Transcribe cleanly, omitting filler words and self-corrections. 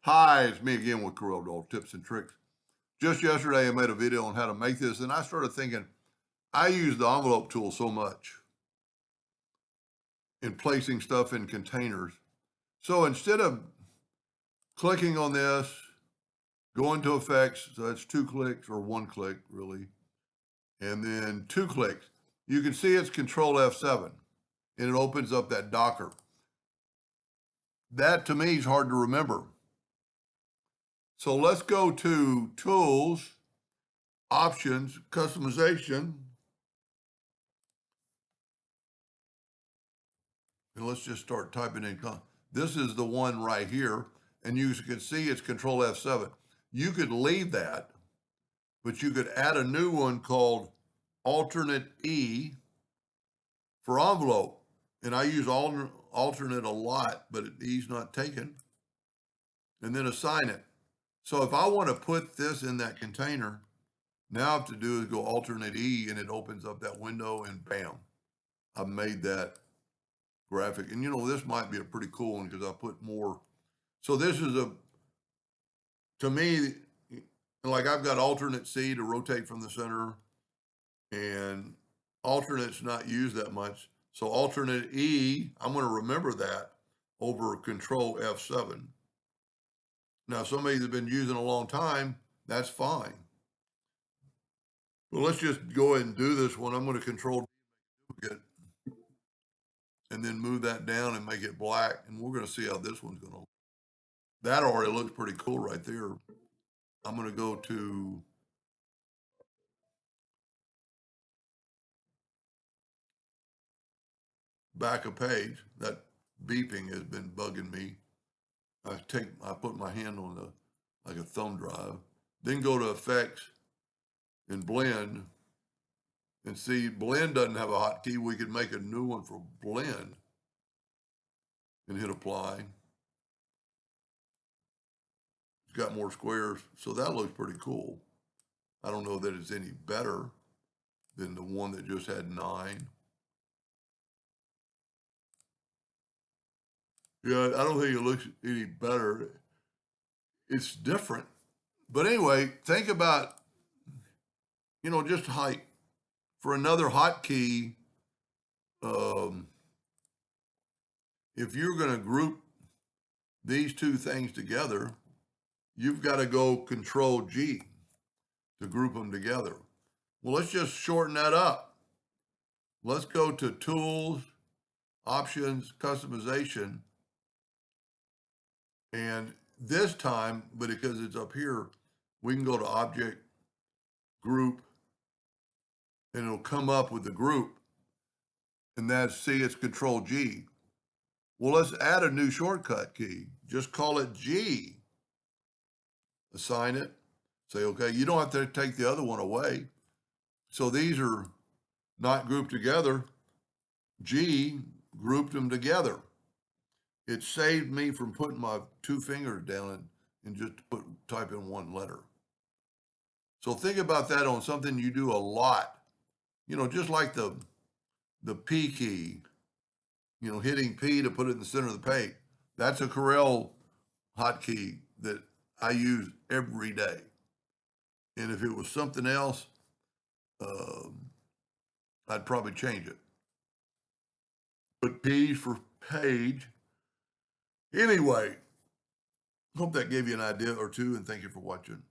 Hi, it's me again with Corel tips and tricks. Just yesterday, I made a video on how to make this, and I started thinking, I use the envelope tool so much in placing stuff in containers. So instead of clicking on this, going to effects, so that's 2 clicks or 1 click really, and then 2 clicks, you can see it's Control F7 and it opens up that Docker. That to me is hard to remember. So let's go to Tools, Options, Customization, and let's just start typing in. This is the one right here, and you can see it's Control F7. You could leave that, but you could add a new one called alternate E for envelope. And I use alternate a lot, but E's not taken. And then assign it. So if I want to put this in that container, now I have to do is go alternate E, and it opens up that window, and bam, I've made that graphic. And this might be a pretty cool one because I put more. So this is to me, like I've got alternate C to rotate from the center, and alternate's not used that much. So alternate E, I'm going to remember that over Control F7. Now, somebody that's been using a long time, that's fine. Well, let's just go ahead and do this one. I'm going to Control duplicate and then move that down and make it black. And we're going to see how this one's going to look. That already looks pretty cool right there. I'm going to go to back a page. That beeping has been bugging me. I put my hand on like a thumb drive, then go to effects and blend, and see blend doesn't have a hotkey. We could make a new one for blend and hit apply. It's got more squares, so that looks pretty cool. I don't know that it's any better than the one that just had 9. Yeah, I don't think it looks any better. It's different. But anyway, think about, just height. For another hotkey, if you're going to group these two things together, you've got to go Control G to group them together. Well, let's just shorten that up. Let's go to Tools, Options, Customization. And this time, but because it's up here, we can go to Object, Group, and it'll come up with the group. And that's, see, it's Control G. Well, let's add a new shortcut key. Just call it G. Assign it. Say, okay, you don't have to take the other one away. So these are not grouped together. G grouped them together. It saved me from putting my 2 fingers down and just type in one letter. So think about that on something you do a lot. Just like the P key, hitting P to put it in the center of the page. That's a Corel hotkey that I use every day. And if it was something else, I'd probably change it. But P for page. Anyway, hope that gave you an idea or two, and thank you for watching.